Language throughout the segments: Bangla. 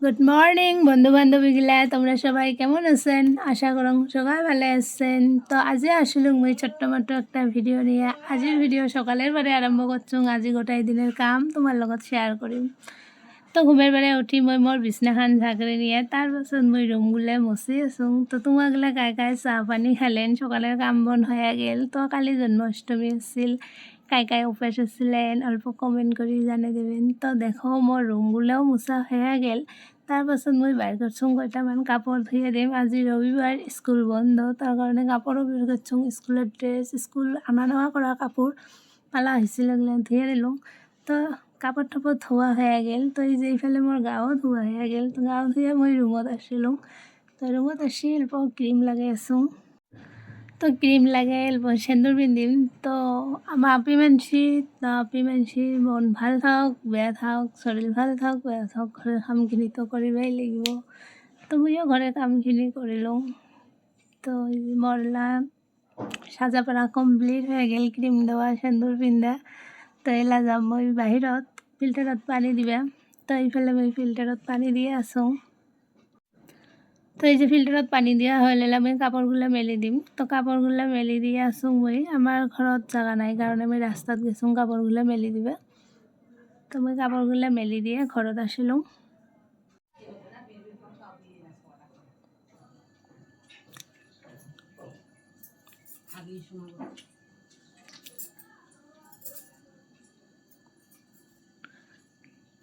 গুড মর্নিং বন্ধু বান্ধবীগুলা, তোমরা সবাই কেমন আছেন? আশা করুন সবাই ভালো আছেন। তো আজি আসলুম মই ছোট্ট মোটো একটা ভিডিও নিয়ে। আজির ভিডিও সকালের বারে আরম্ভ করছুম। আজি গোটাই দিনের কাম তোমার লগত শেয়ার করিম। তো ঘুমের বারে উঠি মই মোর বিছনাখান ঝাঁকড়ি নিয়ে তার পাছত মই রুমগুলো মুছি আছুং। তো তোমাগুলা কায় কায় চাহ পানি খালেন? সকালের কাম বন হয়ে গেল। তো কালি জন্মাষ্টমী আছিল, কায় কায় উপাস আছিলেন অল্প কমেন্ট করে জানিয়ে দেবেন। তো দেখো মোর রুমগুলোও মুছা হয়ে গেল। তার পাছত মই বাইর করছুং কয়টামান কাপড় ধুয়ে দিম। আজি রবিবার, স্কুল বন্ধ, তার কারণে কাপড়ও বের করছুং। স্কুলের ড্রেস, স্কুল আনা নেওয়া করা কাপড় পালা হয়েছিল, এগুলো ধুয়ে দিলুম। তো কাপড় টাপড় ধোয়া হয়ে গেল। তো এই যে এইফালে মোর গাও ধোয়া হয়ে গেল। তো গাও ধুয়ে মই রুমত আসিলুম। তো রুমত আসি অল্প ক্রিম লাগাই আছুং। তো ক্রিম লাগাই অল্প সেন্দুর পিন্ধিম। তো আপি মানসি মন ভাল থাকক বেয়া থাকক, শরীর ভাল থাকক বেয়া থাকক, ঘরের কামখিনি তো কৰিবই লাগিব। তো মইও ঘরের কামখিনি কৰিলোঁ। তো মরলা সাজা পরা কমপ্লিট হয়ে গেল, ক্রিম দেওয়া সেন্দুর পিন্ধা। তো এলা যাম মই বাহিৰত ফিল্টাৰত পানী দিবা। তো এইফালে মই ফিল্টাৰত পানী দিয়ে আছোঁ। তো এই যে ফিল্টাৰত পানী দিয়া হৈ ল'লে মই কাপড়গুলো মেলি দিম। তো কাপড়গুলো মেলি দিয়ে আছোঁ মই। আমার ঘৰত জাগা নাই কারণে আমি রাস্তাত গেছোঁ কাপড়গুলো মেলি দিবা। তো মই কাপড়গুলো মেলি দিয়ে ঘৰত আসিলোঁ।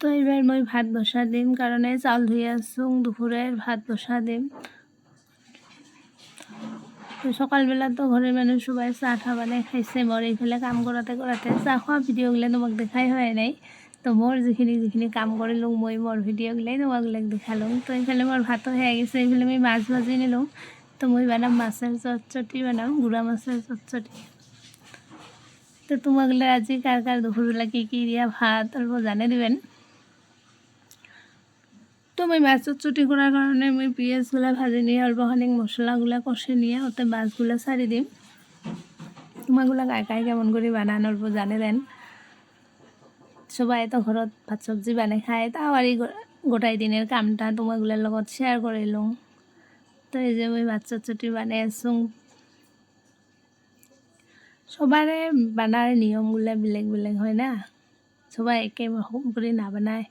তো এবার মই ভাত বসা দিম, কারণে চাউল ধুয়ে আছোঁ, দুপুরের ভাত বসা দিম। তো সকালবেলা তো ঘরের মানুষ সবাই চাহ ঠা বানাই খাইছে। মোর এইফালে কাম কৰাতে চাহ খোৱা ভিডিঅ'গুলো তোমাক দেখাই হয় নাই। তো মোর যিখিনি কাম কৰিলোঁ মই মোর ভিডিঅ'গুলাই তোমাক দেখালোঁ। তো এইফালে মোর ভাতো হয়ে গেছে। এইফালে আমি মাছ ভাজি নিলোঁ। তো মই বানাম মাছের চটচটি, বানাম গুঁড়া মাছের চটচটি। তো তোমাগুলো আজি কার কার দুপুরবেলা কী দিয়া ভাত অল্প জানিয়ে দিবেন। তো মই মাছ চটচটি করার কারণে মই পেঁয়াজগুলো ভাজি নিয়ে অল্পখানি মশলাগুলো কষে নিয়ে ওতে মাছগুলো ছাড়ি দিম। তোমাগুলো কায় কায় কেমন করে বানান অল্প জানিয়ে দেন। সবাই তো ঘৰত ভাত চব্জি বানাই খায়, তাও আর গোটাই দিনের কামটা তোমাগুলোর লগত শেয়ার করিলুম। তো এই যে মই ভাত চটচটি বানাই আছোঁ। সবারে বানার নিয়মগুলো বেলেগ বেলেগ হয় না, সবাই একে রকম করে না বানায়।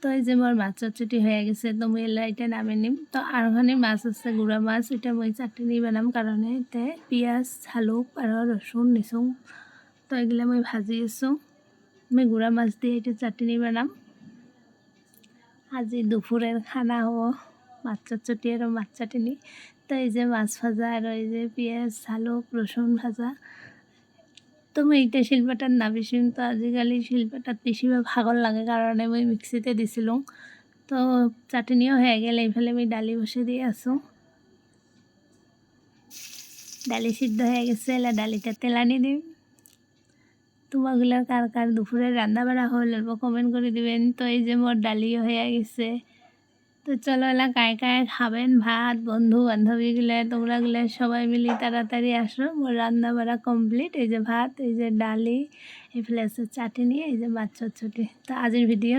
তো এই যে মোর মাছ চটচটি হয়ে গেছে। তো মই এটা নামে নিম। তো আরখানি মাছ আছে গুঁড়া মাছ, এটা মই চাটনি বানাম কারণে এতে পিঁয়াজ ঝালুক আর রসুন নিছুং। তো এগুলো মই ভাজি আছোঁ। আমি গুঁড়া মাছ দিয়ে এটা চাটনি বানাম। আজি দুপুরের খানা হব মাছ চটচটি আর মাছ চাটনি। তো এই যে মাছ ভাজা আর এই যে পেঁয়াজ ঝালুক রসুন ভাজা। তো মই এইটা শিলপাটাত নাবিছিম। তো আজিকালি শিলপাটাত পিছিব ভাগর লাগে কারণে মই মিক্সিতে দিছিলোঁ। তো চাটনিও হয়ে গেল। এইফালে আমি ডালি বসে দিয়ে আছোঁ। ডালি সিদ্ধ হয়ে গেছে, এলা ডালিটা তেলানি দিম। তোমাগুলো কার কার দুপুরে রান্না বাড়া হল অল্প কমেন্ট করে দিবেন। তো এই যে মোর ডালিও হয়ে গেছে। তো চলো এলা কায় কায় খাবেন ভাত বন্ধু বান্ধবীগুলো, তোমরাগুলো সবাই মিলি তাড়াতাড়ি আসো। মোর রান্না বাড়া কমপ্লিট। এই যে ভাত, এই যে ডালি, এইফালে আছে চাটনি, এই যে মাছ চটচটি। তো আজির ভিডিও